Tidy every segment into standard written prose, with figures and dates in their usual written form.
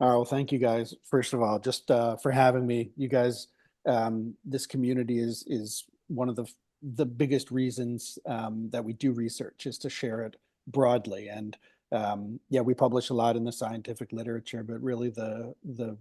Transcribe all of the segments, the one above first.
Well, thank you guys. First of all, just for having me. You guys, this community is one of the biggest reasons that we do research is to share it broadly. And yeah, we publish a lot in the scientific literature, but really the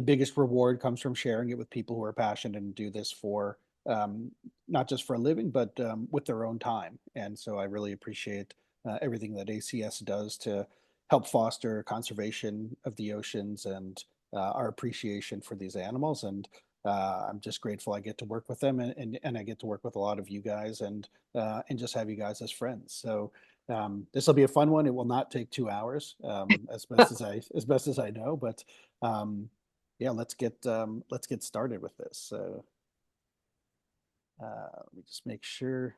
biggest reward comes from sharing it with people who are passionate and do this for um, not just for a living, but with their own time. And so I really appreciate everything that ACS does to help foster conservation of the oceans and our appreciation for these animals. And I'm just grateful I get to work with them and I get to work with a lot of you guys and just have you guys as friends. So this will be a fun one. It will not take 2 hours, as best as I know, but yeah, let's get started with this. So let me just make sure.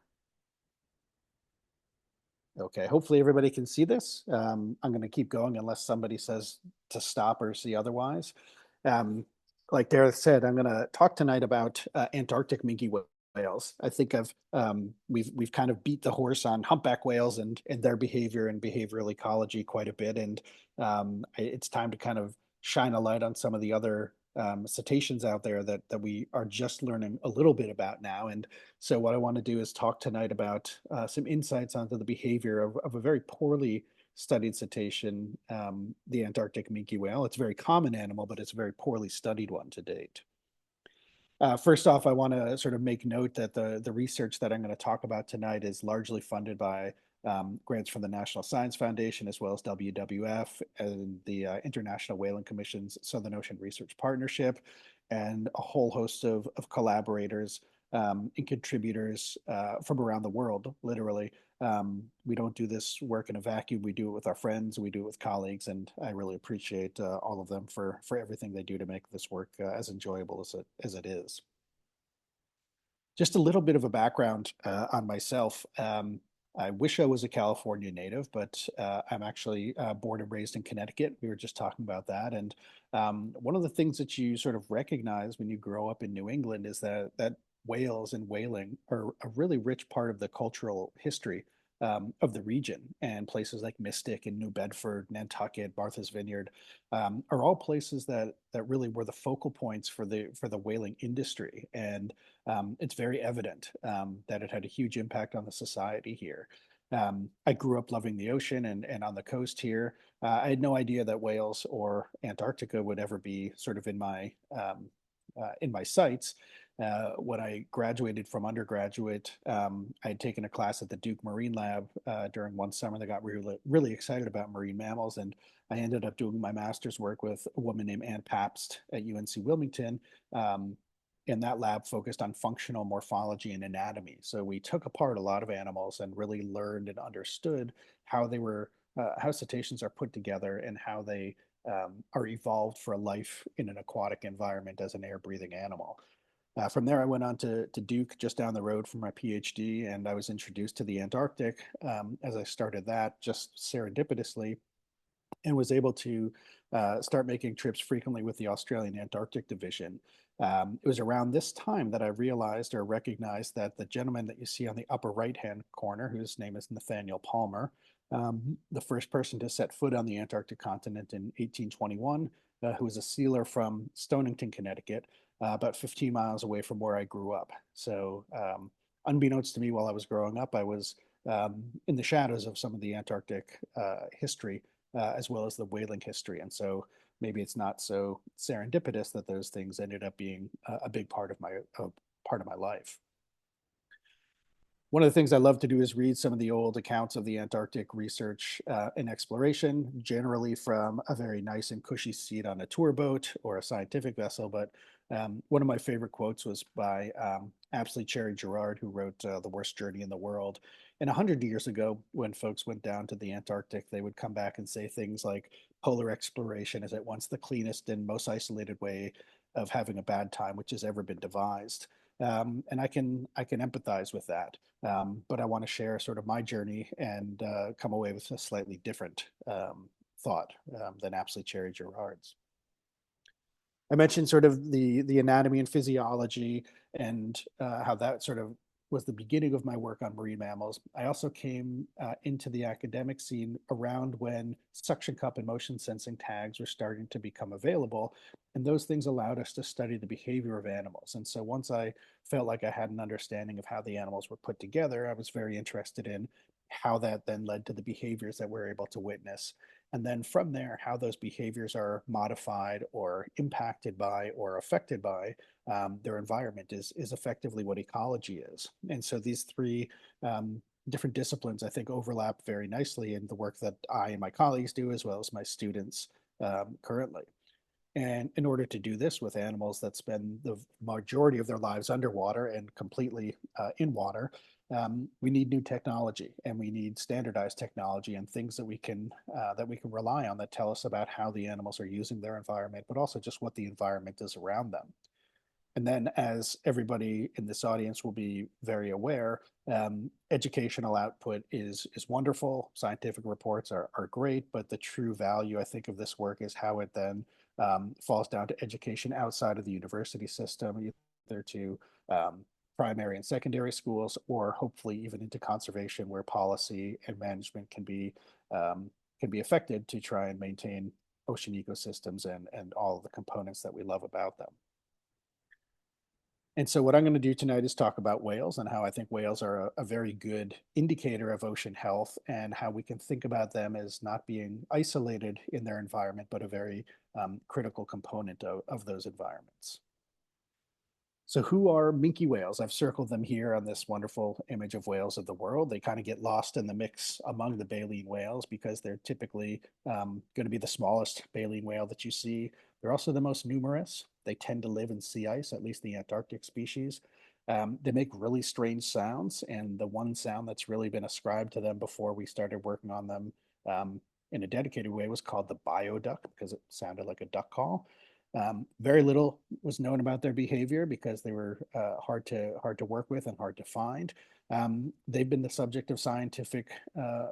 Okay, hopefully everybody can see this. I'm going to keep going unless somebody says to stop or see otherwise. Um, like Dareth said, I'm going to talk tonight about Antarctic minke whales. I think we've kind of beat the horse on humpback whales and their behavior and behavioral ecology quite a bit, and it's time to kind of shine a light on some of the other cetaceans out there that we are just learning a little bit about now. And so what I want to do is talk tonight about some insights onto the behavior of a very poorly studied cetacean, the Antarctic minke whale. It's a very common animal, but it's a very poorly studied one to date. First off, I want to sort of make note that the research that I'm going to talk about tonight is largely funded by grants from the National Science Foundation, as well as WWF and the International Whaling Commission's Southern Ocean Research Partnership, and a whole host of collaborators and contributors from around the world, literally. We don't do this work in a vacuum. We do it with our friends, we do it with colleagues, and I really appreciate all of them for everything they do to make this work as enjoyable as it is. Just a little bit of a background on myself. I wish I was a California native, but I'm actually born and raised in Connecticut. We were just talking about that. And one of the things that you sort of recognize when you grow up in New England is that whales and whaling are a really rich part of the cultural history of the region. And places like Mystic and New Bedford, Nantucket, Martha's Vineyard are all places that really were the focal points for the whaling industry. And it's very evident that it had a huge impact on the society here. I grew up loving the ocean and on the coast here. I had no idea that Wales or Antarctica would ever be sort of in my sights. When I graduated from undergraduate, I had taken a class at the Duke Marine Lab during one summer that got really excited about marine mammals, and I ended up doing my master's work with a woman named Ann Pabst at UNC Wilmington. And that lab focused on functional morphology and anatomy. So we took apart a lot of animals and really learned and understood how how cetaceans are put together and how they are evolved for a life in an aquatic environment as an air-breathing animal. From there, I went on to Duke, just down the road for my PhD, and I was introduced to the Antarctic as I started that just serendipitously and was able to start making trips frequently with the Australian Antarctic Division. It was around this time that I realized or recognized that the gentleman that you see on the upper right-hand corner, whose name is Nathaniel Palmer, the first person to set foot on the Antarctic continent in 1821, who was a sealer from Stonington, Connecticut, about 15 miles away from where I grew up. So unbeknownst to me while I was growing up, I was in the shadows of some of the Antarctic history as well as the whaling history. And so maybe it's not so serendipitous that those things ended up being a big part of my life. One of the things I love to do is read some of the old accounts of the Antarctic research and exploration, generally from a very nice and cushy seat on a tour boat or a scientific vessel. But one of my favorite quotes was by Apsley Cherry Gerard, who wrote The Worst Journey in the World. And 100 years ago, when folks went down to the Antarctic, they would come back and say things like, polar exploration is at once the cleanest and most isolated way of having a bad time which has ever been devised. And I can empathize with that. But I want to share sort of my journey and come away with a slightly different thought than Apsley Cherry Gerard's. I mentioned sort of the anatomy and physiology and how that sort of was the beginning of my work on marine mammals. I also came into the academic scene around when suction cup and motion sensing tags were starting to become available. And those things allowed us to study the behavior of animals. And so once I felt like I had an understanding of how the animals were put together, I was very interested in how that then led to the behaviors that we're able to witness. And then from there, how those behaviors are modified or impacted by or affected by their environment is effectively what ecology is. And so these three different disciplines, I think, overlap very nicely in the work that I and my colleagues do, as well as my students currently. And in order to do this with animals that spend the majority of their lives underwater and completely in water, we need new technology, and we need standardized technology and things that we can rely on that tell us about how the animals are using their environment, but also just what the environment is around them. And then, as everybody in this audience will be very aware, educational output is wonderful. Scientific reports are great, but the true value, I think, of this work is how it then falls down to education outside of the university system, either to primary and secondary schools, or hopefully even into conservation, where policy and management can be affected to try and maintain ocean ecosystems and all of the components that we love about them. And so what I'm going to do tonight is talk about whales and how I think whales are a very good indicator of ocean health, and how we can think about them as not being isolated in their environment, but a very critical component of those environments. So who are minke whales? I've circled them here on this wonderful image of whales of the world. They kind of get lost in the mix among the baleen whales because they're typically going to be the smallest baleen whale that you see. They're also the most numerous. They tend to live in sea ice, at least the Antarctic species. They make really strange sounds, and the one sound that's really been ascribed to them before we started working on them in a dedicated way was called the bioduck, because it sounded like a duck call. Very little was known about their behavior because they were hard to work with and hard to find. They've been the subject of scientific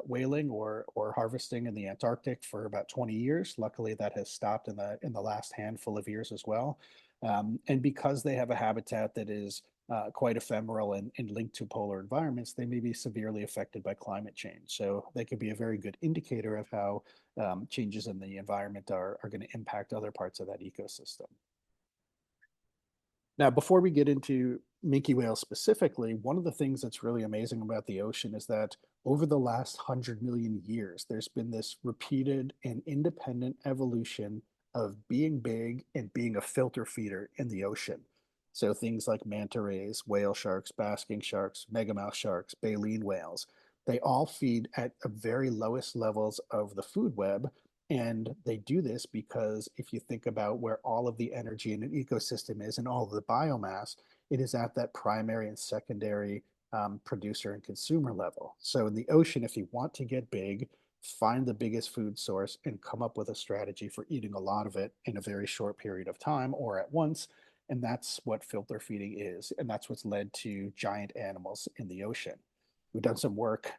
whaling or harvesting in the Antarctic for about 20 years. Luckily, that has stopped in the last handful of years as well. And because they have a habitat that is quite ephemeral and linked to polar environments, they may be severely affected by climate change. So they could be a very good indicator of how changes in the environment are going to impact other parts of that ecosystem. Now, before we get into minke whales specifically, one of the things that's really amazing about the ocean is that over the last 100 million years, there's been this repeated and independent evolution of being big and being a filter feeder in the ocean. So things like manta rays, whale sharks, basking sharks, megamouth sharks, baleen whales, they all feed at the very lowest levels of the food web. And they do this because if you think about where all of the energy in an ecosystem is and all of the biomass, it is at that primary and secondary producer and consumer level. So in the ocean, if you want to get big, find the biggest food source and come up with a strategy for eating a lot of it in a very short period of time or at once. And that's what filter feeding is. And that's what's led to giant animals in the ocean. We've done some work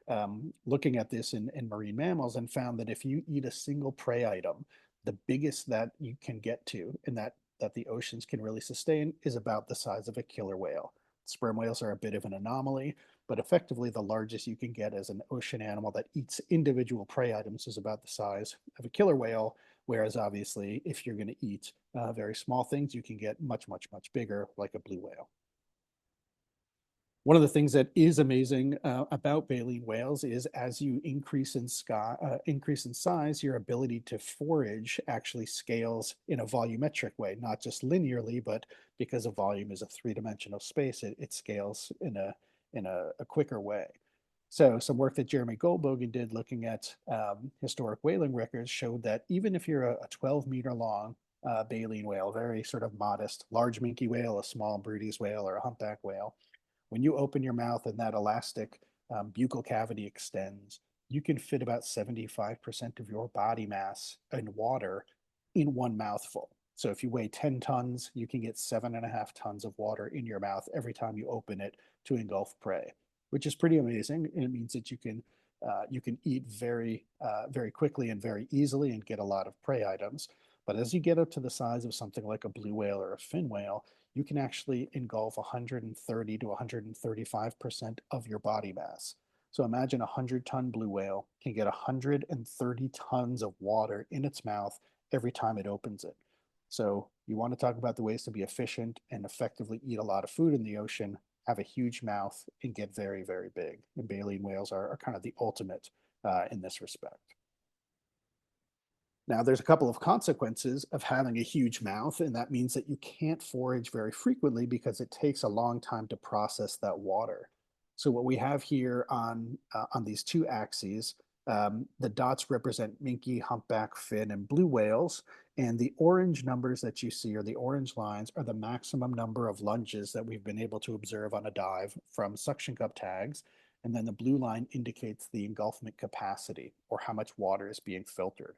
looking at this in marine mammals and found that if you eat a single prey item, the biggest that you can get to and that the oceans can really sustain is about the size of a killer whale. Sperm whales are a bit of an anomaly, but effectively the largest you can get as an ocean animal that eats individual prey items is about the size of a killer whale. Whereas obviously, if you're going to eat very small things, you can get much, much, much bigger, like a blue whale. One of the things that is amazing about baleen whales is as you increase in size, your ability to forage actually scales in a volumetric way, not just linearly, but because a volume is a three-dimensional space, it scales in a quicker way. So some work that Jeremy Goldbogen did looking at historic whaling records showed that even if you're a 12-meter long baleen whale, very sort of modest, large minke whale, a small Bryde's whale, or a humpback whale, when you open your mouth and that elastic buccal cavity extends, you can fit about 75% of your body mass in water in one mouthful. So if you weigh 10 tons, you can get 7.5 tons of water in your mouth every time you open it to engulf prey, which is pretty amazing. And it means that you can eat very quickly and very easily and get a lot of prey items. But as you get up to the size of something like a blue whale or a fin whale, you can actually engulf 130 to 135% of your body mass. So imagine a 100-ton blue whale can get 130 tons of water in its mouth every time it opens it. So you want to talk about the ways to be efficient and effectively eat a lot of food in the ocean, have a huge mouth, and get very, very big. And baleen whales are kind of the ultimate in this respect. Now, there's a couple of consequences of having a huge mouth, and that means that you can't forage very frequently because it takes a long time to process that water. So what we have here on these two axes, the dots represent minke, humpback, fin, and blue whales, and the orange numbers that you see, or the orange lines, are the maximum number of lunges that we've been able to observe on a dive from suction cup tags. And then the blue line indicates the engulfment capacity, or how much water is being filtered.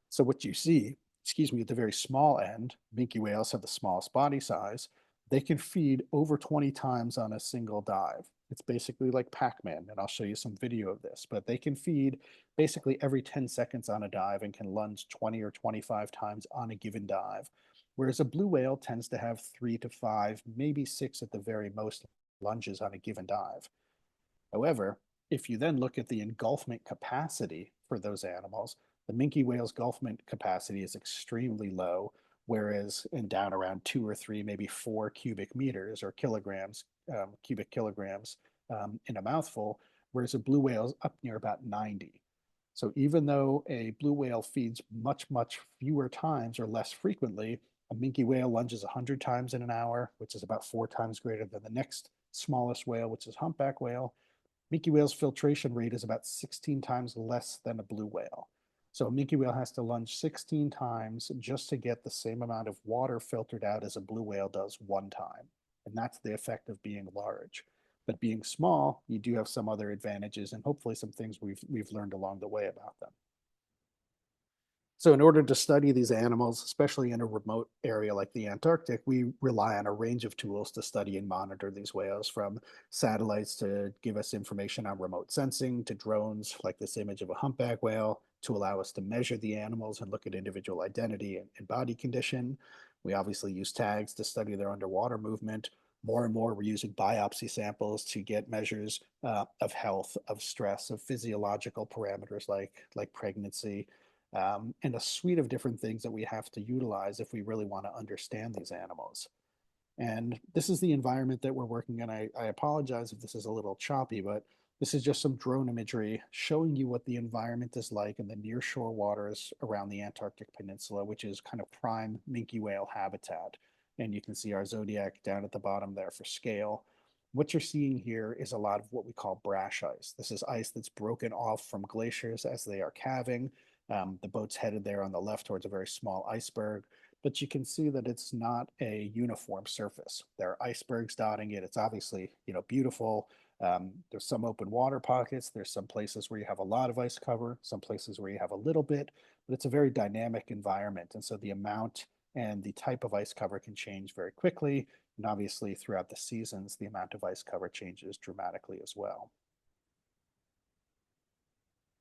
So what you see, excuse me, at the very small end, minke whales have the smallest body size. They can feed over 20 times on a single dive. It's basically like Pac-Man, and I'll show you some video of this, but they can feed basically every 10 seconds on a dive and can lunge 20 or 25 times on a given dive. Whereas a blue whale tends to have 3 to 5, maybe 6 at the very most lunges on a given dive. However, if you then look at the engulfment capacity for those animals, the minke whale's engulfment capacity is extremely low, whereas in down around 2 or 3, maybe 4 cubic meters or kilograms, cubic kilograms in a mouthful, whereas a blue whale is up near about 90. So even though a blue whale feeds much, much fewer times or less frequently, a minke whale lunges 100 times in an hour, which is about 4 times greater than the next smallest whale, which is humpback whale. Minke whale's filtration rate is about 16 times less than a blue whale. So a minke whale has to lunge 16 times just to get the same amount of water filtered out as a blue whale does one time. And that's the effect of being large. But being small, you do have some other advantages and hopefully some things we've learned along the way about them. So in order to study these animals, especially in a remote area like the Antarctic, we rely on a range of tools to study and monitor these whales, from satellites to give us information on remote sensing, to drones like this image of a humpback whale to allow us to measure the animals and look at individual identity and body condition. We obviously use tags to study their underwater movement. More and more, we're using biopsy samples to get measures of health, of stress, of physiological parameters like pregnancy, and a suite of different things that we have to utilize if we really want to understand these animals. And this is the environment that we're working in. I apologize if this is a little choppy, but this is just some drone imagery showing you what the environment is like in the nearshore waters around the Antarctic Peninsula, which is kind of prime minke whale habitat. And you can see our zodiac down at the bottom there for scale. What you're seeing here is a lot of what we call brash ice. This is ice that's broken off from glaciers as they are calving. The boat's headed there on the left towards a very small iceberg, but you can see that it's not a uniform surface. There are icebergs dotting it. It's obviously, beautiful. There's some open water pockets. There's some places where you have a lot of ice cover, some places where you have a little bit, but it's a very dynamic environment. And so the amount and the type of ice cover can change very quickly. And obviously throughout the seasons, the amount of ice cover changes dramatically as well.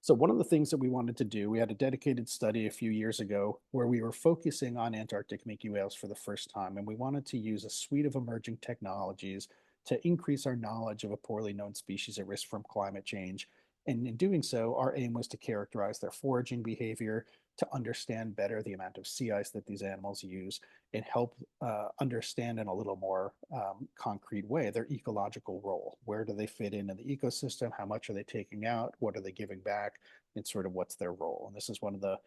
So one of the things that we wanted to do, we had a dedicated study a few years ago where we were focusing on Antarctic minke whales for the first time, and we wanted to use a suite of emerging technologies to increase our knowledge of a poorly known species at risk from climate change. And in doing so, our aim was to characterize their foraging behavior, to understand better the amount of sea ice that these animals use, and help understand in a little more concrete way their ecological role. Where do they fit in the ecosystem? How much are they taking out? What are they giving back? And sort of what's their role? And this is one of the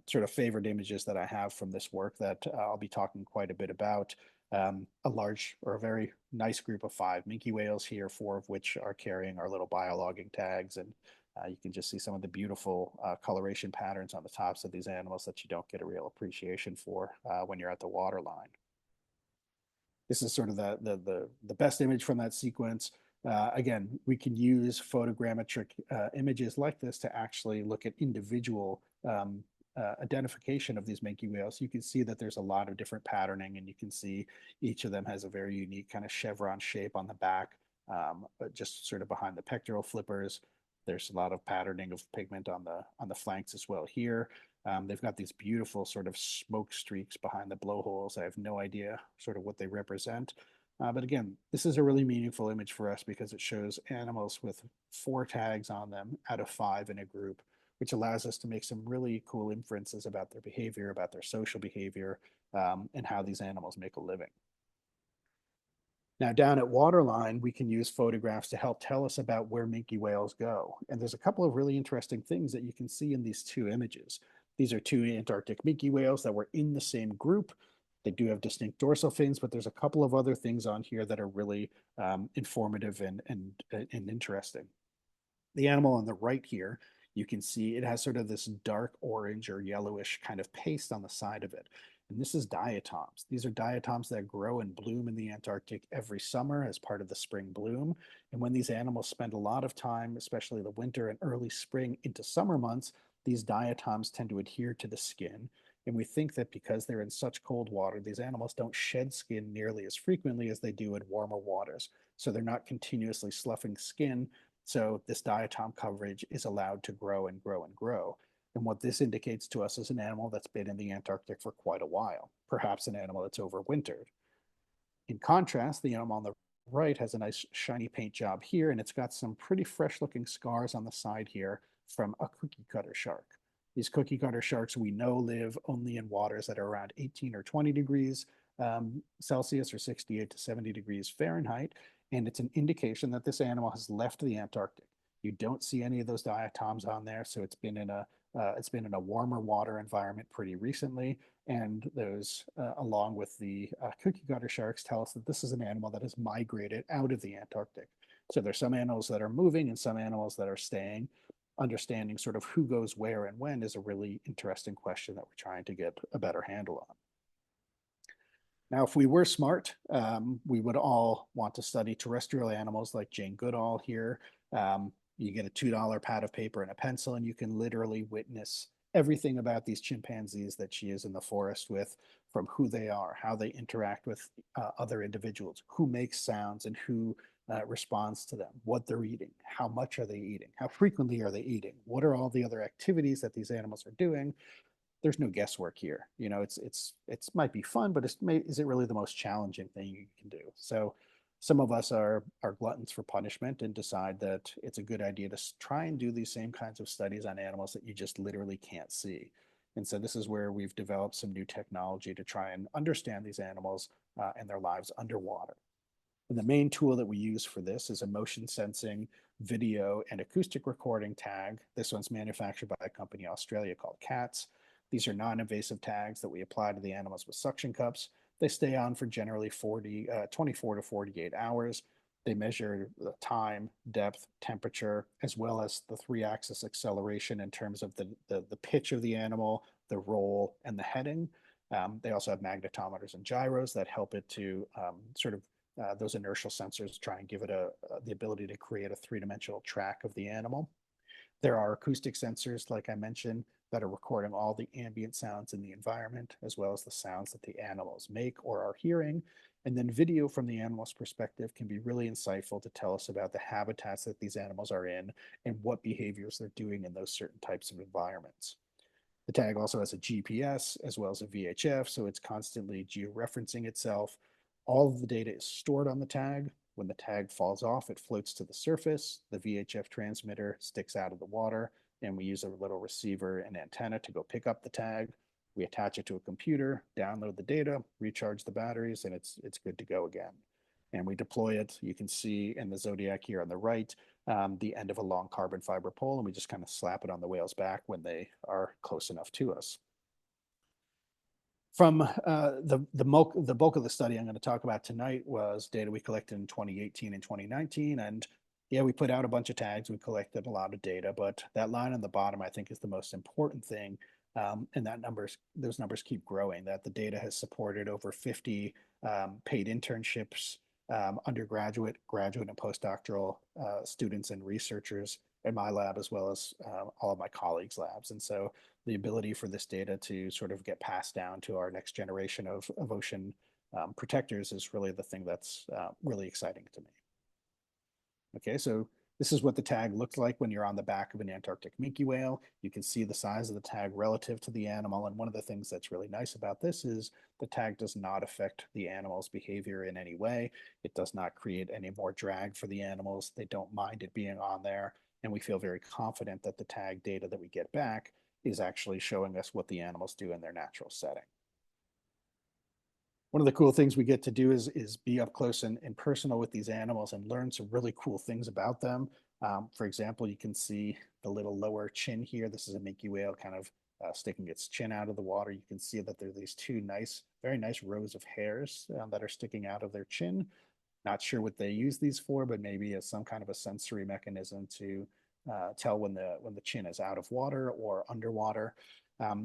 sort of favorite images that I have from this work that I'll be talking quite a bit about. A large or a very nice group of 5 minke whales here, 4 of which are carrying our little biologging tags. And you can just see some of the beautiful coloration patterns on the tops of these animals that you don't get a real appreciation for when you're at the water line. This is sort of the best image from that sequence. Again, we can use photogrammetric images like this to actually look at individual identification of these minke whales. You can see that there's a lot of different patterning, and you can see each of them has a very unique kind of chevron shape on the back, just sort of behind the pectoral flippers. There's a lot of patterning of pigment on the flanks as well here. They've got these beautiful sort of smoke streaks behind the blowholes. I have no idea sort of what they represent. But again, this is a really meaningful image for us because it shows animals with 4 tags on them out of 5 in a group, which allows us to make some really cool inferences about their behavior, about their social behavior, and how these animals make a living. Now, down at waterline, we can use photographs to help tell us about where minke whales go. And there's a couple of really interesting things that you can see in these 2 images. These are 2 Antarctic minke whales that were in the same group. They do have distinct dorsal fins, but there's a couple of other things on here that are really informative and interesting. The animal on the right here, you can see it has sort of this dark orange or yellowish kind of paste on the side of it. And this is diatoms. These are diatoms that grow and bloom in the Antarctic every summer as part of the spring bloom. And when these animals spend a lot of time, especially the winter and early spring into summer months, these diatoms tend to adhere to the skin. And we think that because they're in such cold water, these animals don't shed skin nearly as frequently as they do in warmer waters. So they're not continuously sloughing skin. So this diatom coverage is allowed to grow and grow and grow. And what this indicates to us is an animal that's been in the Antarctic for quite a while, perhaps an animal that's overwintered. In contrast, the animal on the right has a nice shiny paint job here, and it's got some pretty fresh looking scars on the side here from a cookie cutter shark. These cookie cutter sharks we know live only in waters that are around 18 or 20 degrees Celsius or 68 to 70 degrees Fahrenheit, and it's an indication that this animal has left the Antarctic. You don't see any of those diatoms on there, so it's been in a warmer water environment pretty recently, and those, along with the cookie cutter sharks, tell us that this is an animal that has migrated out of the Antarctic. So there's some animals that are moving and some animals that are staying. Understanding sort of who goes where and when is a really interesting question that we're trying to get a better handle on. Now, if we were smart, we would all want to study terrestrial animals like Jane Goodall here. You get a $2 pad of paper and a pencil, and you can literally witness everything about these chimpanzees that she is in the forest with, from who they are, how they interact with other individuals, who makes sounds and who responds to them, what they're eating, how much are they eating, how frequently are they eating, what are all the other activities that these animals are doing. There's no guesswork here. You know, it's might be fun, but is it really the most challenging thing you can do? So some of us are gluttons for punishment and decide that it's a good idea to try and do these same kinds of studies on animals that you just literally can't see. And so this is where we've developed some new technology to try and understand these animals and their lives underwater. And the main tool that we use for this is a motion sensing video and acoustic recording tag. This one's manufactured by a company in Australia called CATS. These are non-invasive tags that we apply to the animals with suction cups. They stay on for generally 24 to 48 hours. They measure the time, depth, temperature, as well as the 3-axis acceleration in terms of the pitch of the animal, the roll, and the heading. They also have magnetometers and gyros that help it to those inertial sensors try and give it the ability to create a 3-dimensional track of the animal. There are acoustic sensors, like I mentioned, that are recording all the ambient sounds in the environment, as well as the sounds that the animals make or are hearing. And then video from the animal's perspective can be really insightful to tell us about the habitats that these animals are in and what behaviors they're doing in those certain types of environments. The tag also has a GPS as well as a VHF, so it's constantly georeferencing itself. All of the data is stored on the tag. When the tag falls off, it floats to the surface. The VHF transmitter sticks out of the water, and we use a little receiver and antenna to go pick up the tag. We attach it to a computer, download the data, recharge the batteries, and it's good to go again. And we deploy it. You can see in the Zodiac here on the right, the end of a long carbon fiber pole, and we just kind of slap it on the whale's back when they are close enough to us. From the bulk of the study I'm going to talk about tonight was data we collected in 2018 and 2019. And yeah, we put out a bunch of tags. We collected a lot of data, but that line on the bottom, I think, is the most important thing. And those numbers keep growing, that the data has supported over 50 paid internships, undergraduate, graduate, and postdoctoral students and researchers in my lab, as well as all of my colleagues' labs. And so the ability for this data to sort of get passed down to our next generation of ocean protectors is really the thing that's really exciting to me. Okay, so This is what the tag looks like when you're on the back of an Antarctic minke whale. You can see the size of the tag relative to the animal. And one of the things that's really nice about this is the tag does not affect the animal's behavior in any way. It does not create any more drag for the animals. They don't mind it being on there. And we feel very confident that the tag data that we get back is actually showing us what the animals do in their natural setting. One of the cool things we get to do is be up close and personal with these animals and learn some really cool things about them. For example, you can see the little lower chin here. This is a minke whale kind of sticking its chin out of the water. You can see that there are these two nice, very nice rows of hairs that are sticking out of their chin. Not sure what they use these for, but maybe as some kind of a sensory mechanism to tell when the chin is out of water or underwater.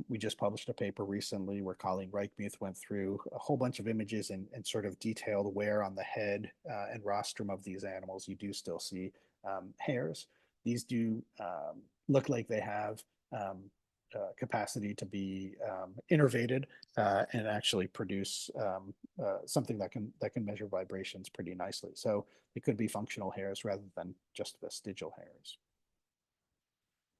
We just published a paper recently where Colleen Reichmuth went through a whole bunch of images and sort of detailed where on the head and rostrum of these animals you do still see hairs. These do look like they have capacity to be innervated and actually produce something that can measure vibrations pretty nicely. So it could be functional hairs rather than just vestigial hairs.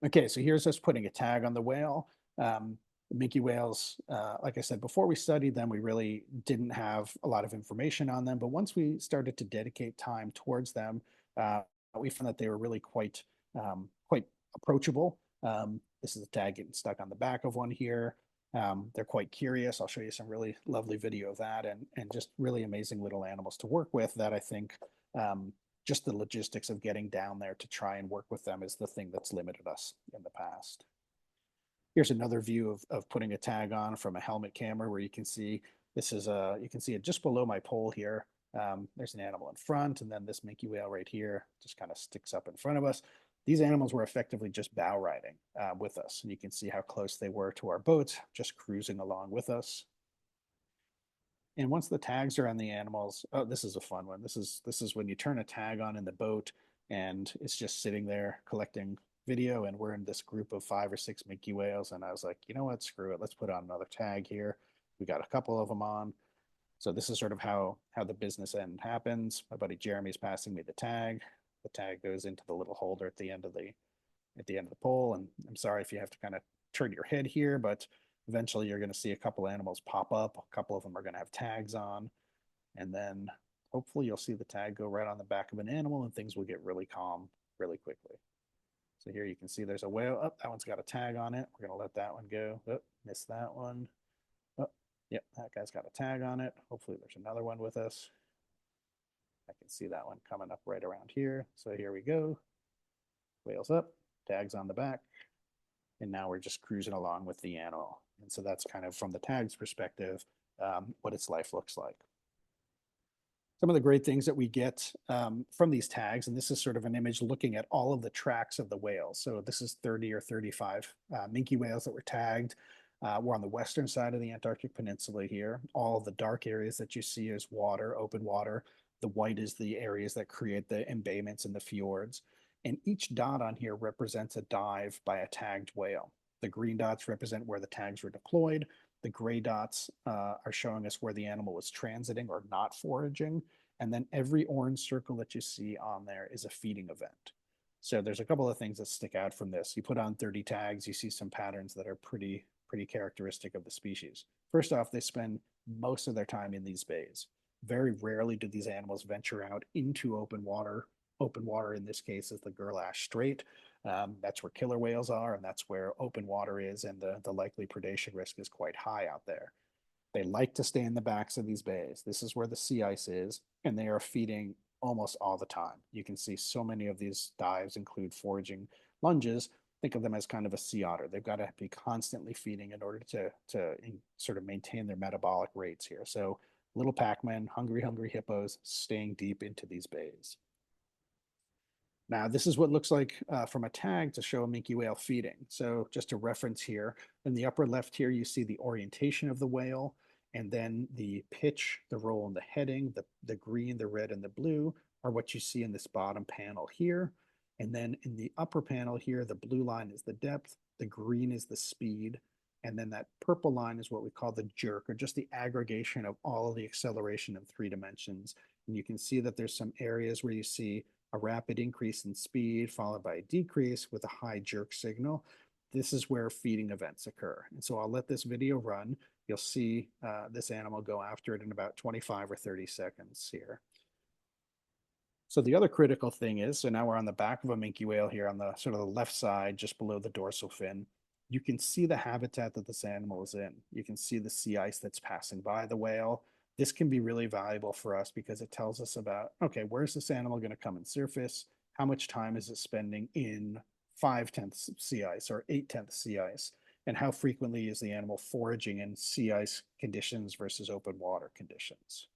Okay, so here's us putting a tag on the whale. Minke whales, like I said, before we studied them, we really didn't have a lot of information on them. But once we started to dedicate time towards them, we found that they were really quite approachable. This is a tag getting stuck on the back of one here. They're quite curious. I'll show you some really lovely video of that and just really amazing little animals to work with that I think just the logistics of getting down there to try and work with them is the thing that's limited us in the past. Here's another view of putting a tag on from a helmet camera where you can see this is you can see it just below my pole here. There's an animal in front, and then this minke whale right here just kind of sticks up in front of us. These animals were effectively just bow riding with us, and you can see how close they were to our boat, just cruising along with us. And once the tags are on the animals, oh, this is a fun one. This is when you turn a tag on in the boat and it's just sitting there collecting video, and we're in this group of 5 or 6 minke whales. And I was like, you know what, screw it. Let's put on another tag here. We got a couple of them on. So this is sort of how the business end happens. My buddy Jeremy's passing me the tag. The tag goes into the little holder at the end of the pole. And I'm sorry if you have to kind of turn your head here, but eventually you're going to see a couple animals pop up. A couple of them are going to have tags on. And then hopefully you'll see the tag go right on the back of an animal and things will get really calm really quickly. So here you can see there's a whale. Oh, that one's got a tag on it. We're going to let that one go. Oh, missed that one. Oh, yep, that guy's got a tag on it. Hopefully there's another one with us. I can see that one coming up right around here. So here we go. Whales up, tags on the back. And now we're just cruising along with the animal. And so that's kind of from the tag's perspective, what its life looks like. Some of the great things that we get from these tags, and this is sort of an image looking at all of the tracks of the whales. So this is 30 or 35 minke whales that were tagged. We're on the western side of the Antarctic Peninsula here. All of the dark areas that you see is water, open water. The white is the areas that create the embayments and the fjords. And each dot on here represents a dive by a tagged whale. The green dots represent where the tags were deployed. The gray dots are showing us where the animal was transiting or not foraging. And then every orange circle that you see on there is a feeding event. So there's a couple of things that stick out from this. You put on 30 tags, you see some patterns that are pretty characteristic of the species. First off, they spend most of their time in these bays. Very rarely do these animals venture out into open water. Open water in this case is the Gerlache Strait. That's where killer whales are, and that's where open water is, and the likely predation risk is quite high out there. They like to stay in the backs of these bays. This is where the sea ice is, and they are feeding almost all the time. You can see so many of these dives include foraging lunges. Think of them as kind of a sea otter. They've got to be constantly feeding in order to sort of maintain their metabolic rates here. So little Pac-Men, hungry hippos, staying deep into these bays. Now, this is what it looks like from a tag to show a minke whale feeding. So just a reference here, in the upper left here, you see the orientation of the whale, and then the pitch, the roll and the heading, the green, the red, and the blue are what you see in this bottom panel here. And then in the upper panel here, the blue line is the depth, the green is the speed, and then that purple line is what we call the jerk, or just the aggregation of all of the acceleration in 3 dimensions. And you can see that there's some areas where you see a rapid increase in speed followed by a decrease with a high jerk signal. This is where feeding events occur. And so I'll let this video run. You'll see this animal go after it in about 25 or 30 seconds here. So the other critical thing is, so now we're on the back of a minke whale here on the sort of the left side, just below the dorsal fin. You can see the habitat that this animal is in. You can see the sea ice that's passing by the whale. This can be really valuable for us because it tells us about, okay, where's this animal going to come and surface? How much time is it spending in 5/10 sea ice or 8/10 sea ice? And how frequently is the animal foraging in sea ice conditions versus open water conditions?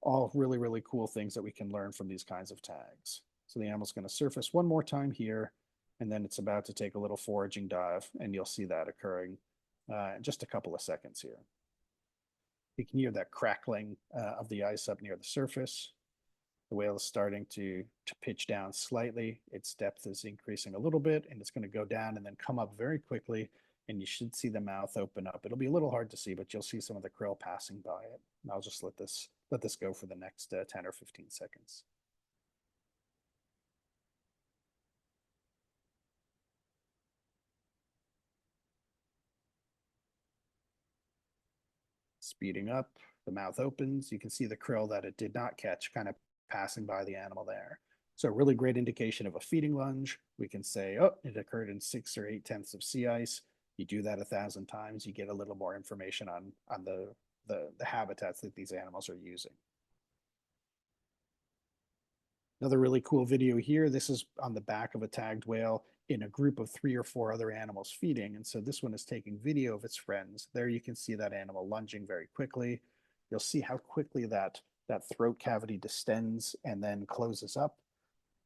All really, really cool things that we can learn from these kinds of tags. So the animal's going to surface one more time here, and then it's about to take a little foraging dive, and you'll see that occurring in just a couple of seconds here. You can hear that crackling of the ice up near the surface. The whale is starting to pitch down slightly. Its depth is increasing a little bit, and it's going to go down and then come up very quickly, and you should see the mouth open up. It'll be a little hard to see, but you'll see some of the krill passing by it. And I'll just let this go for the next 10 or 15 seconds. Speeding up, the mouth opens. You can see the krill that it did not catch kind of passing by the animal there. So a really great indication of a feeding lunge. We can say, oh, it occurred in 6 or 8/10 of sea ice. You do that 1,000 times, you get a little more information on the habitats that these animals are using. Another really cool video here. This is on the back of a tagged whale in a group of 3 or 4 other animals feeding. And so this one is taking video of its friends. There you can see that animal lunging very quickly. You'll see how quickly that throat cavity distends and then closes up.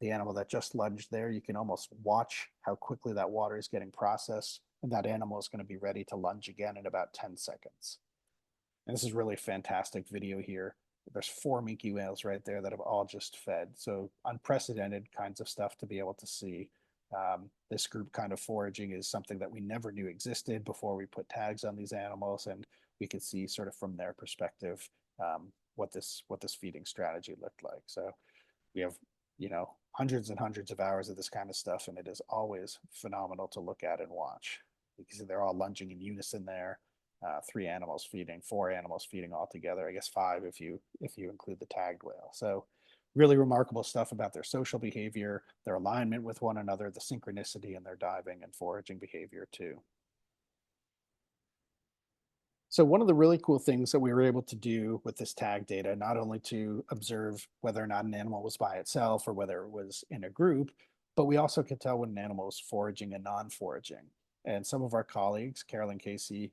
The animal that just lunged there, you can almost watch how quickly that water is getting processed. And that animal is going to be ready to lunge again in about 10 seconds. And this is really fantastic video here. There's 4 minke whales right there that have all just fed. So unprecedented kinds of stuff to be able to see. This group kind of foraging is something that we never knew existed before we put tags on these animals, and we could see sort of from their perspective what this feeding strategy looked like. So we have hundreds and hundreds of hours of this kind of stuff, and it is always phenomenal to look at and watch because they're all lunging in unison there. 3 animals feeding, 4 animals feeding all together. I guess 5 if you include the tagged whale. So really remarkable stuff about their social behavior, their alignment with one another, the synchronicity in their diving and foraging behavior too. So one of the really cool things that we were able to do with this tag data, not only to observe whether or not an animal was by itself or whether it was in a group, but we also could tell when an animal was foraging and non-foraging. And some of our colleagues, Carol and Casey,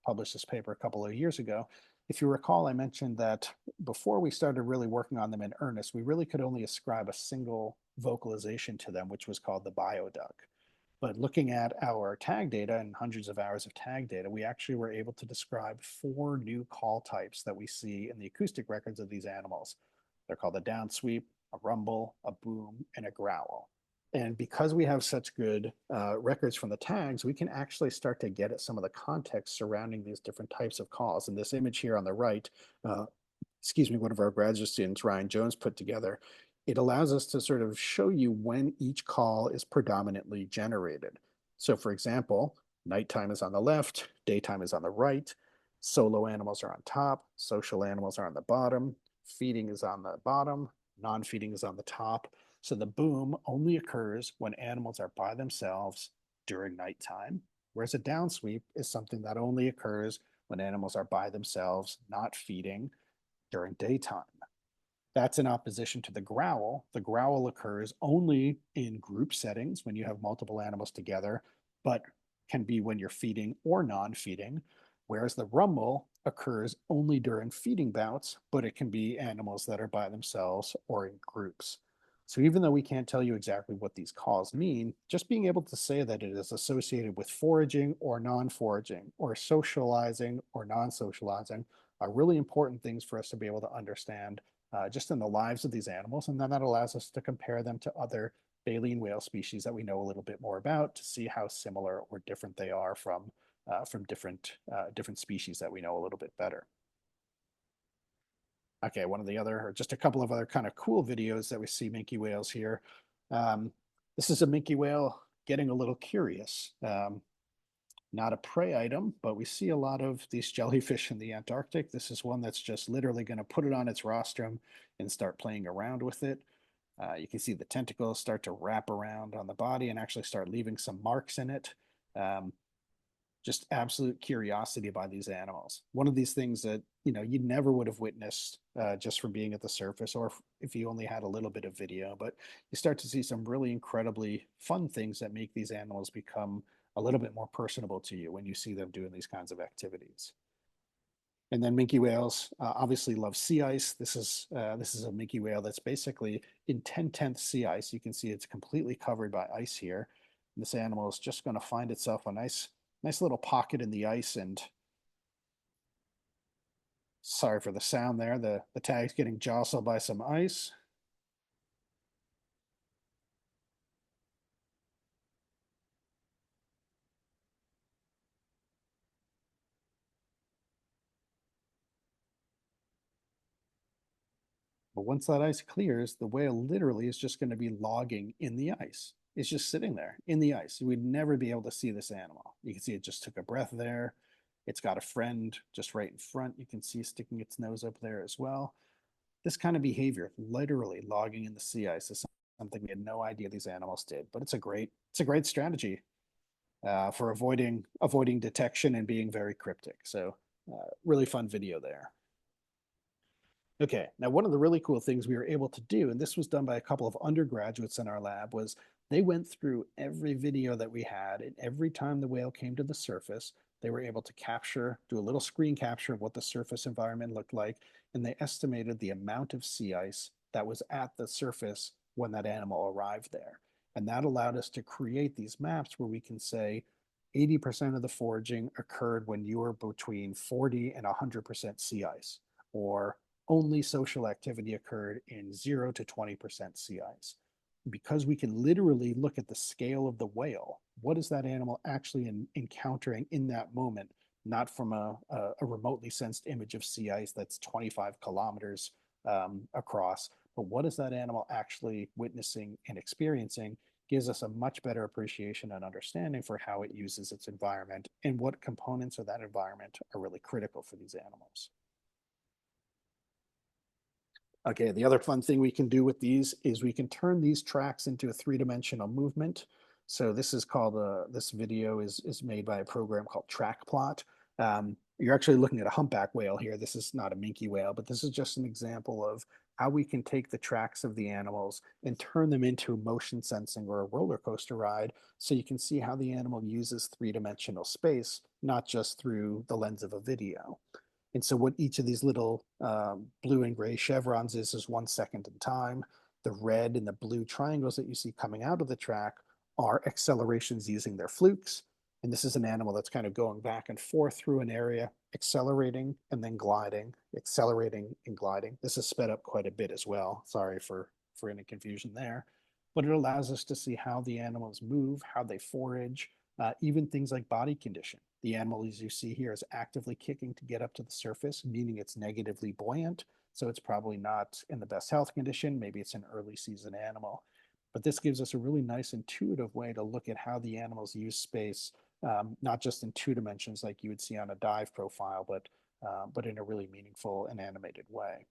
published this paper a couple of years ago. If you recall, I mentioned that before we started really working on them in earnest, we really could only ascribe a single vocalization to them, which was called the bioduck. But looking at our tag data and hundreds of hours of tag data, we actually were able to describe 4 new call types that we see in the acoustic records of these animals. They're called a downsweep, a rumble, a boom, and a growl. And because we have such good records from the tags, we can actually start to get at some of the context surrounding these different types of calls. And this image here on the right, one of our graduate students, Ryan Jones, put together. It allows us to sort of show you when each call is predominantly generated. So for example, nighttime is on the left, daytime is on the right, solo animals are on top, social animals are on the bottom, feeding is on the bottom, non-feeding is on the top. So the boom only occurs when animals are by themselves during nighttime, whereas a downsweep is something that only occurs when animals are by themselves, not feeding during daytime. That's in opposition to the growl. The growl occurs only in group settings when you have multiple animals together, but can be when you're feeding or non-feeding, whereas the rumble occurs only during feeding bouts, but it can be animals that are by themselves or in groups. So even though we can't tell you exactly what these calls mean, just being able to say that it is associated with foraging or non-foraging, or socializing or non-socializing, are really important things for us to be able to understand just in the lives of these animals. And then that allows us to compare them to other baleen whale species that we know a little bit more about to see how similar or different they are from different species that we know a little bit better. Okay, one of the other, or just a couple of other kind of cool videos that we see minke whales here. Um, this is a minke whale getting a little curious. Not a prey item, but we see a lot of these jellyfish in the Antarctic. This is one that's just literally going to put it on its rostrum and start playing around with it. You can see the tentacles start to wrap around on the body and actually start leaving some marks in it. Um, just absolute curiosity by these animals. One of these things that you never would have witnessed just from being at the surface, or if you only had a little bit of video. But you start to see some really incredibly fun things that make these animals become a little bit more personable to you when you see them doing these kinds of activities. And then minke whales obviously love sea ice. This is a minke whale that's basically in 10/10 sea ice. You can see it's completely covered by ice here. And this animal is just going to find itself a nice little pocket in the ice. And sorry for the sound there. The tag's getting jostled by some ice. But once that ice clears, the whale literally is just going to be logging in the ice. It's just sitting there in the ice. You would never be able to see this animal. You can see it just took a breath there. It's got a friend just right in front. You can see sticking its nose up there as well. This kind of behavior, literally logging in the sea ice, is something we had no idea these animals did. But it's a great strategy for avoiding detection and being very cryptic. So really fun video there. Okay, now one of the really cool things we were able to do, and this was done by a couple of undergraduates in our lab, was they went through every video that we had, and every time the whale came to the surface, they were able to do a little screen capture of what the surface environment looked like, and they estimated the amount of sea ice that was at the surface when that animal arrived there. And that allowed us to create these maps where we can say 80% of the foraging occurred when you were between 40 and 100% sea ice, or only social activity occurred in 0 to 20% sea ice. Because we can literally look at the scale of the whale, what is that animal actually encountering in that moment, not from a remotely sensed image of sea ice that's 25 kilometers across, but what is that animal actually witnessing and experiencing, gives us a much better appreciation and understanding for how it uses its environment and what components of that environment are really critical for these animals. Okay, the other fun thing we can do with these is we can turn these tracks into a three-dimensional movement. So this is called this video is made by a program called Track Plot. You're actually looking at a humpback whale here. This is not a minke whale, but this is just an example of how we can take the tracks of the animals and turn them into motion sensing or a roller coaster ride. So you can see how the animal uses three-dimensional space, not just through the lens of a video. And so what each of these little blue and gray chevrons is 1 second in time. The red and the blue triangles that you see coming out of the track are accelerations using their flukes. And this is an animal that's kind of going back and forth through an area, accelerating and then gliding, accelerating and gliding. This is sped up quite a bit as well. Sorry for any confusion there. But it allows us to see how the animals move, how they forage, even things like body condition. The animal, as you see here, is actively kicking to get up to the surface, meaning it's negatively buoyant. So it's probably not in the best health condition. Maybe it's an early season animal. But this gives us a really nice intuitive way to look at how the animals use space, not just in two dimensions like you would see on a dive profile, but in a really meaningful and animated way.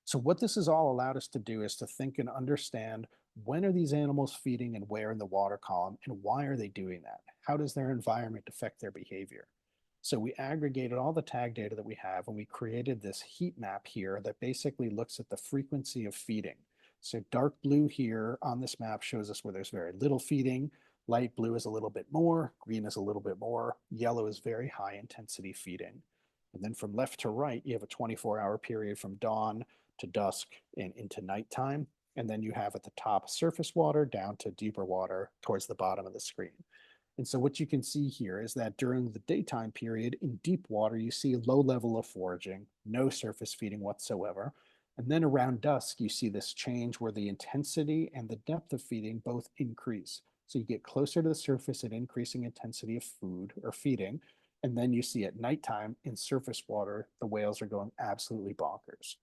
So what this has all allowed us to do is to think and understand, when are these animals feeding and where in the water column, and why are they doing that? How does their environment affect their behavior? So we aggregated all the tag data that we have, and we created this heat map here that basically looks at the frequency of feeding. So dark blue here on this map shows us where there's very little feeding. Light blue is a little bit more, green is a little bit more, yellow is very high intensity feeding. And then from left to right, you have a 24-hour period from dawn to dusk and into nighttime. And then you have at the top surface water down to deeper water towards the bottom of the screen. And so what you can see here is that during the daytime period in deep water, you see a low level of foraging, no surface feeding whatsoever. And then around dusk, you see this change where the intensity and the depth of feeding both increase. So you get closer to the surface at increasing intensity of food or feeding. And then you see at nighttime in surface water, the whales are going absolutely bonkers.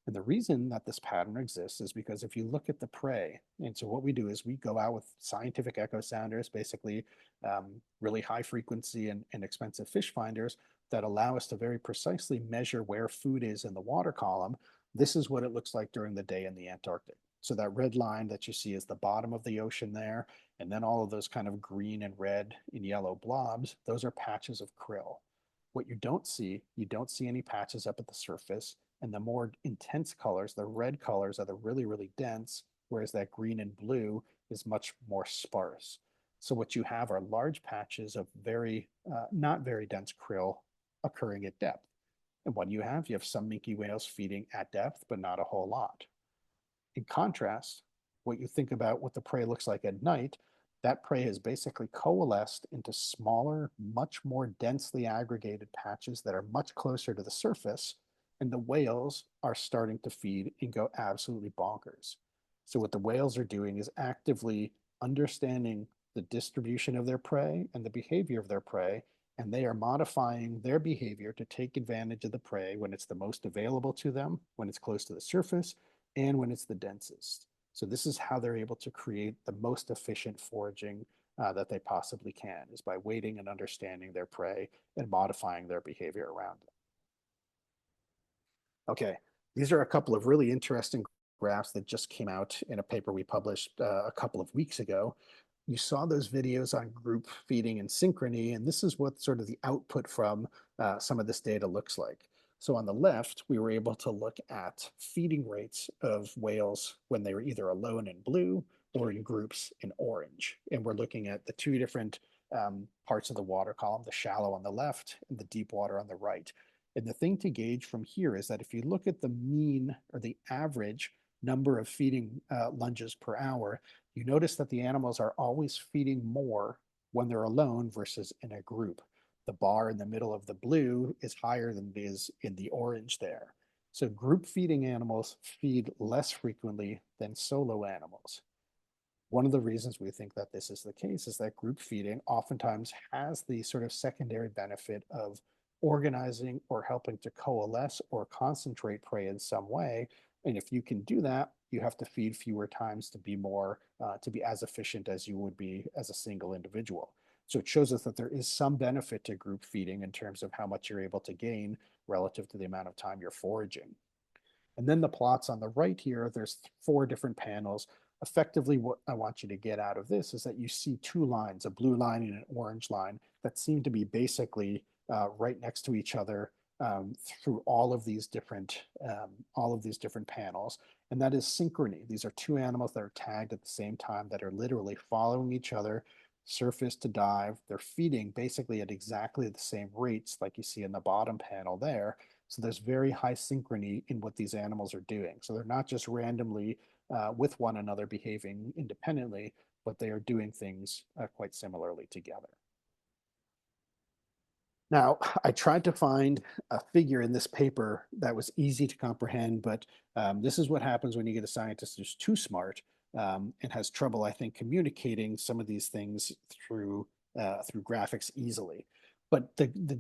And the reason that this pattern exists is because if you look at the prey, and so what we do is we go out with scientific echo sounders, basically really high frequency and expensive fish finders that allow us to very precisely measure where food is in the water column. This is what it looks like during the day in the Antarctic. So that red line that you see is the bottom of the ocean there, and then all of those kind of green and red and yellow blobs, those are patches of krill. What you don't see any patches up at the surface, and the more intense colors, the red colors are the really, really dense, whereas that green and blue is much more sparse. So what you have are large patches of not very dense krill occurring at depth. And what do you have? You have some minke whales feeding at depth, but not a whole lot. In contrast, what you think about what the prey looks like at night, that prey has basically coalesced into smaller, much more densely aggregated patches that are much closer to the surface, and the whales are starting to feed and go absolutely bonkers. So what the whales are doing is actively understanding the distribution of their prey and the behavior of their prey, and they are modifying their behavior to take advantage of the prey when it's the most available to them, when it's close to the surface, and when it's the densest. So this is how they're able to create the most efficient foraging that they possibly can, is by waiting and understanding their prey and modifying their behavior around it. Okay, these are a couple of really interesting graphs that just came out in a paper we published a couple of weeks ago. You saw those videos on group feeding and synchrony, and this is what sort of the output from some of this data looks like. So on the left, we were able to look at feeding rates of whales when they were either alone in blue or in groups in orange. And we're looking at the two different parts of the water column, the shallow on the left and the deep water on the right. And the thing to gauge from here is that if you look at the mean or the average number of feeding lunges per hour, you notice that the animals are always feeding more when they're alone versus in a group. The bar in the middle of the blue is higher than it is in the orange there. So group feeding animals feed less frequently than solo animals. One of the reasons we think that this is the case is that group feeding oftentimes has the sort of secondary benefit of organizing or helping to coalesce or concentrate prey in some way. And if you can do that, you have to feed fewer times to be as efficient as you would be as a single individual. So it shows us that there is some benefit to group feeding in terms of how much you're able to gain relative to the amount of time you're foraging. And then the plots on the right here, there's 4 different panels. Effectively, what I want you to get out of this is that you see 2 lines, a blue line and an orange line, that seem to be basically right next to each other through all of these different panels. And that is synchrony. These are 2 animals that are tagged at the same time that are literally following each other, surface to dive. They're feeding basically at exactly the same rates like you see in the bottom panel there. So there's very high synchrony in what these animals are doing. So they're not just randomly with one another behaving independently, but they are doing things quite similarly together. Now, I tried to find a figure in this paper that was easy to comprehend, but this is what happens when you get a scientist who's too smart and has trouble, I think, communicating some of these things through graphics easily. But the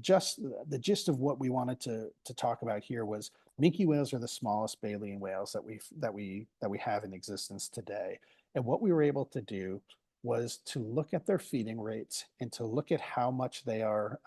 gist of what we wanted to talk about here was minke whales are the smallest baleen whales that we have in existence today. And what we were able to do was to look at their feeding rates and to look at how much they are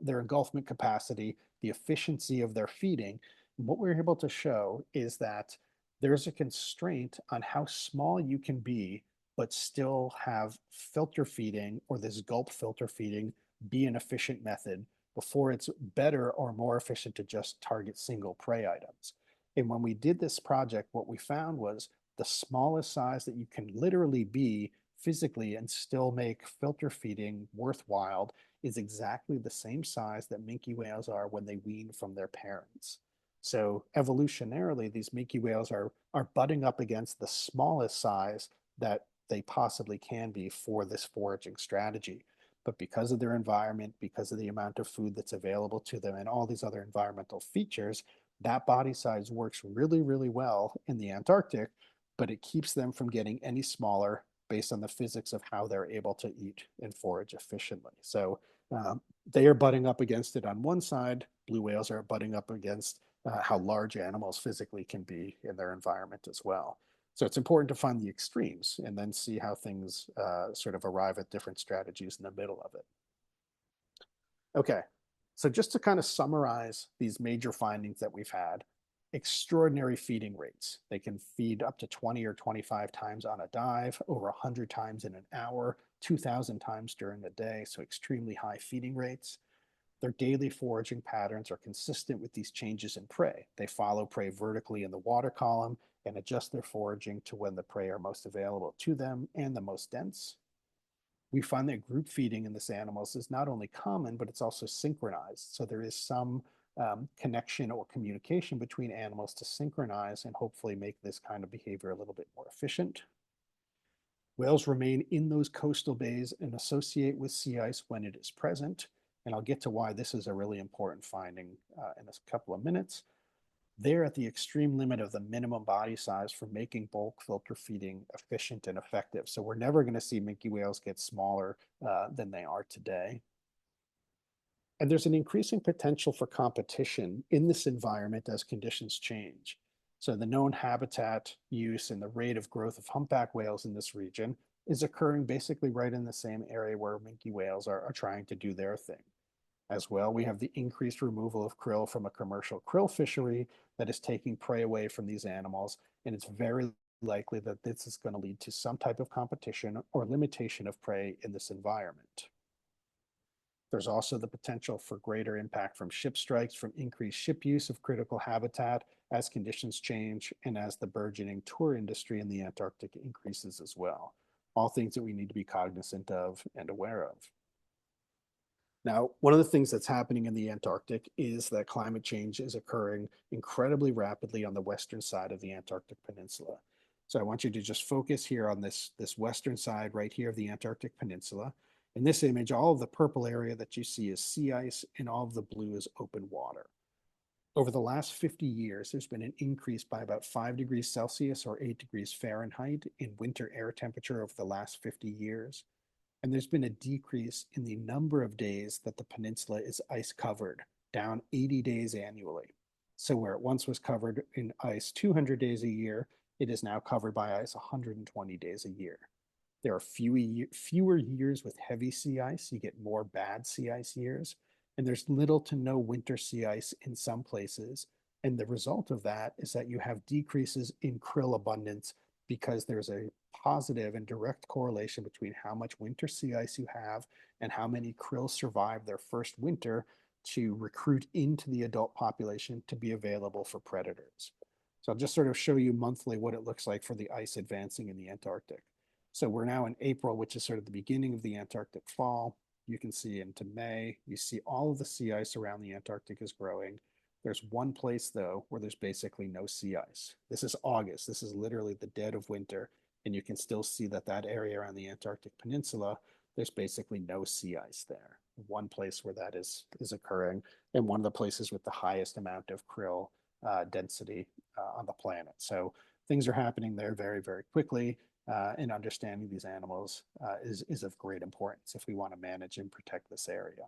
their engulfment capacity, the efficiency of their feeding. And what we're able to show is that there's a constraint on how small you can be, but still have filter feeding or this gulp filter feeding be an efficient method before it's better or more efficient to just target single prey items. And when we did this project, what we found was the smallest size that you can literally be physically and still make filter feeding worthwhile is exactly the same size that minke whales are when they wean from their parents. So evolutionarily, these minke whales are butting up against the smallest size that they possibly can be for this foraging strategy. But because of their environment, because of the amount of food that's available to them and all these other environmental features, that body size works really, really well in the Antarctic, but it keeps them from getting any smaller based on the physics of how they're able to eat and forage efficiently. So They are butting up against it on one side. Blue whales are butting up against how large animals physically can be in their environment as well. So it's important to find the extremes and then see how things sort of arrive at different strategies in the middle of it. Okay, so just to kind of summarize these major findings that we've had, extraordinary feeding rates. They can feed up to 20 or 25 times on a dive, over 100 times in an hour, 2,000 times during a day, so extremely high feeding rates. Their daily foraging patterns are consistent with these changes in prey. They follow prey vertically in the water column and adjust their foraging to when the prey are most available to them and the most dense. We find that group feeding in these animals is not only common, but it's also synchronized. So there is some connection or communication between animals to synchronize and hopefully make this kind of behavior a little bit more efficient. Whales remain in those coastal bays and associate with sea ice when it is present. And I'll get to why this is a really important finding in a couple of minutes. They're at the extreme limit of the minimum body size for making bulk filter feeding efficient and effective. So we're never going to see minke whales get smaller than they are today. And there's an increasing potential for competition in this environment as conditions change. So the known habitat use and the rate of growth of humpback whales in this region is occurring basically right in the same area where minke whales are trying to do their thing. As well, we have the increased removal of krill from a commercial krill fishery that is taking prey away from these animals, and it's very likely that this is going to lead to some type of competition or limitation of prey in this environment. There's also the potential for greater impact from ship strikes, from increased ship use of critical habitat as conditions change and as the burgeoning tour industry in the Antarctic increases as well. All things that we need to be cognizant of and aware of. Now, one of the things that's happening in the Antarctic is that climate change is occurring incredibly rapidly on the western side of the Antarctic Peninsula. So I want you to just focus here on this western side right here of the Antarctic Peninsula. In this image, all of the purple area that you see is sea ice and all of the blue is open water. Over the last 50 years, there's been an increase by about 5 degrees Celsius or 8 degrees Fahrenheit in winter air temperature over the last 50 years. And there's been a decrease in the number of days that the peninsula is ice covered, down 80 days annually. So where it once was covered in ice 200 days a year, it is now covered by ice 120 days a year. There are fewer years with heavy sea ice. You get more bad sea ice years. And there's little to no winter sea ice in some places. And the result of that is that you have decreases in krill abundance because there's a positive and direct correlation between how much winter sea ice you have and how many krill survive their first winter to recruit into the adult population to be available for predators. So I'll just sort of show you monthly what it looks like for the ice advancing in the Antarctic. So we're now in April, which is sort of the beginning of the Antarctic fall. You can see into May, you see all of the sea ice around the Antarctic is growing. There's one place, though, where there's basically no sea ice. This is August. This is literally the dead of winter. And you can still see that that area around the Antarctic Peninsula, there's basically no sea ice there. One place where that is occurring, and one of the places with the highest amount of krill density on the planet. So things are happening there very, very quickly. And understanding these animals is of great importance if we want to manage and protect this area.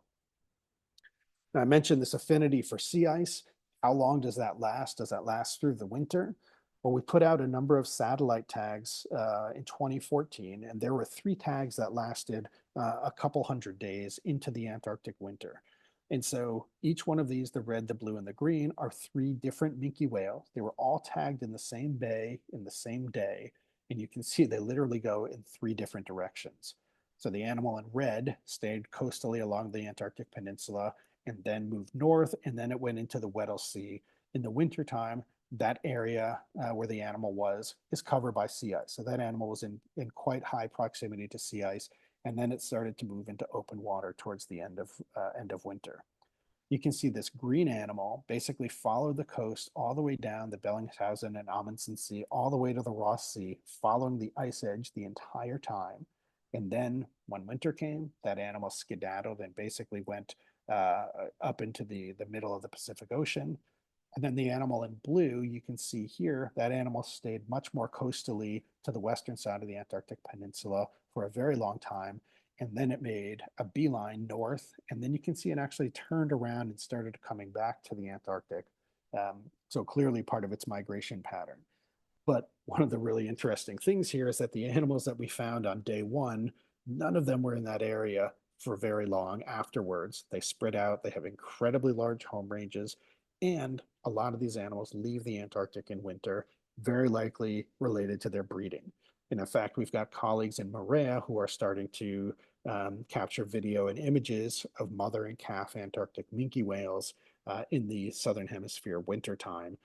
Now, I mentioned this affinity for sea ice. How long does that last? Does that last through the winter? Well, we put out a number of satellite tags in 2014, and there were 3 tags that lasted a couple hundred days into the Antarctic winter. And so each one of these, the red, the blue, and the green, are 3 different minke whales. They were all tagged in the same bay in the same day. And you can see they literally go in 3 different directions. So the animal in red stayed coastally along the Antarctic Peninsula and then moved north, and then it went into the Weddell Sea. In the wintertime, that area where the animal was is covered by sea ice. So that animal was in quite high proximity to sea ice, and then it started to move into open water towards the end of winter. You can see this green animal basically follow the coast all the way down the Bellingshausen and Amundsen Sea, all the way to the Ross Sea, following the ice edge the entire time. And then when winter came, that animal skedaddled and basically went up into the middle of the Pacific Ocean. And then the animal in blue, you can see here, that animal stayed much more coastally to the western side of the Antarctic Peninsula for a very long time. and then it made a beeline north, and then you can see it actually turned around and started coming back to the Antarctic. So clearly part of its migration pattern. But one of the really interesting things here is that the animals that we found on day one, none of them were in that area for very long afterwards. They spread out, they have incredibly large home ranges, and a lot of these animals leave the Antarctic in winter, very likely related to their breeding. And in fact, we've got colleagues in Moorea who are starting to capture video and images of mother and calf Antarctic minke whales in the southern hemisphere wintertime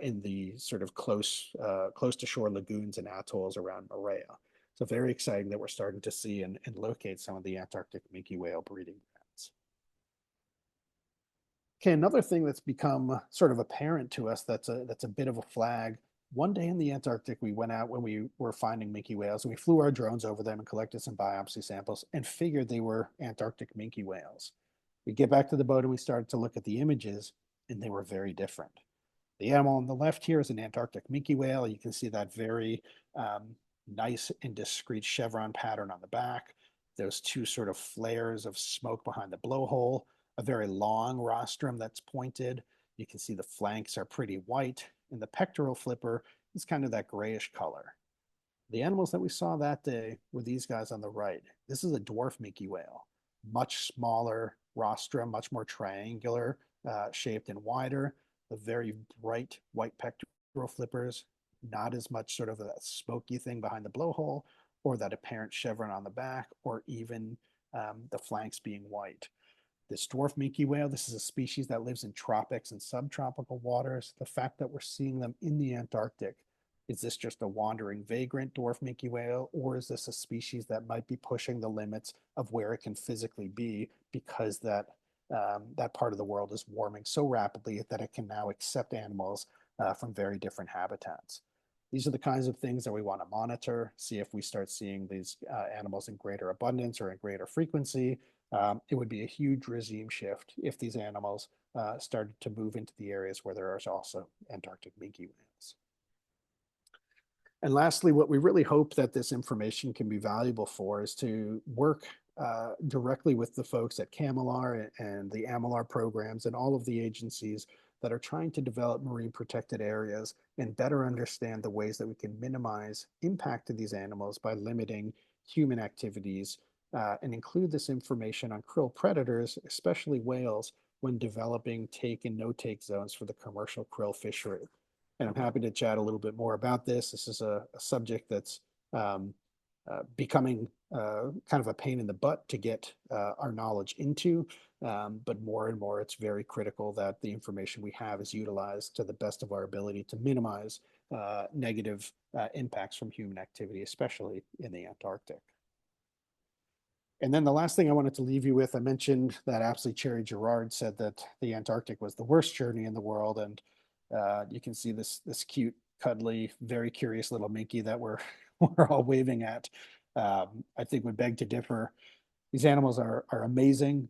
in the sort of close to shore lagoons and atolls around Moorea. So very exciting that we're starting to see and locate some of the Antarctic minke whale breeding grounds. Okay, another thing that's become sort of apparent to us that's a bit of a flag. One day in the Antarctic, we went out when we were finding minke whales, and we flew our drones over them and collected some biopsy samples and figured they were Antarctic minke whales. We get back to the boat and we started to look at the images, and they were very different. The animal on the left here is an Antarctic minke whale. You can see that very nice and discrete chevron pattern on the back. Those two sort of flares of smoke behind the blowhole, a very long rostrum that's pointed. You can see the flanks are pretty white, and the pectoral flipper is kind of that grayish color. The animals that we saw that day were these guys on the right. This is a dwarf minke whale, much smaller rostrum, much more triangular shaped and wider, the very bright white pectoral flippers, not as much sort of a smoky thing behind the blowhole or that apparent chevron on the back, or even the flanks being white. This dwarf minke whale, this is a species that lives in tropics and subtropical waters. The fact that we're seeing them in the Antarctic, is this just a wandering vagrant dwarf minke whale, or is this a species that might be pushing the limits of where it can physically be because that part of the world is warming so rapidly that it can now accept animals from very different habitats? These are the kinds of things that we want to monitor, see if we start seeing these animals in greater abundance or in greater frequency. It would be a huge regime shift if these animals started to move into the areas where there are also Antarctic minke whales. And lastly, what we really hope that this information can be valuable for is to work directly with the folks at CAMLR and the AMLR programs and all of the agencies that are trying to develop marine protected areas and better understand the ways that we can minimize impact to these animals by limiting human activities and include this information on krill predators, especially whales, when developing take and no-take zones for the commercial krill fishery. And I'm happy to chat a little bit more about this. This is a subject that's becoming kind of a pain in the butt to get our knowledge into, but more and more it's very critical that the information we have is utilized to the best of our ability to minimize negative impacts from human activity, especially in the Antarctic. And then the last thing I wanted to leave you with, I mentioned that Apsley Cherry Gerard said that the Antarctic was the worst journey in the world, and you can see this cute, cuddly, very curious little minke that we're all waving at. I think would beg to differ. These animals are amazing.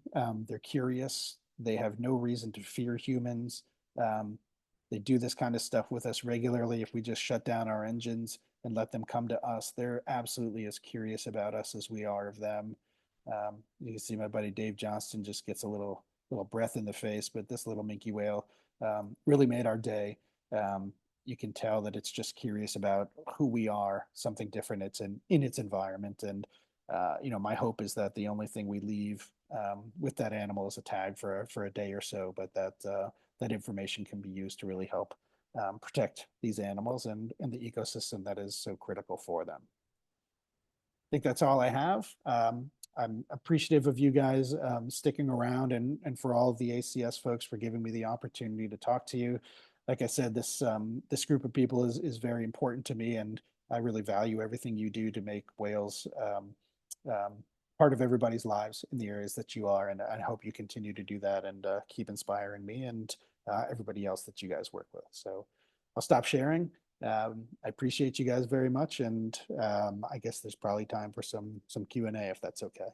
They're curious. They have no reason to fear humans. They do this kind of stuff with us regularly. If we just shut down our engines and let them come to us, they're absolutely as curious about us as we are of them. You can see my buddy Dave Johnston just gets a little breath in the face, but this little minke whale really made our day. You can tell that it's just curious about who we are, something different. It's in its environment. And, my hope is that the only thing we leave with that animal is a tag for a day or so, but that information can be used to really help protect these animals and the ecosystem that is so critical for them. I think that's all I have. I'm appreciative of you guys sticking around and for all of the ACS folks for giving me the opportunity to talk to you. Like I said, this group of people is very important to me, and I really value everything you do to make whales part of everybody's lives in the areas that you are. And I hope you continue to do that and keep inspiring me and everybody else that you guys work with. So I'll stop sharing. I appreciate you guys very much, and I guess there's probably time for some Q&A if that's okay.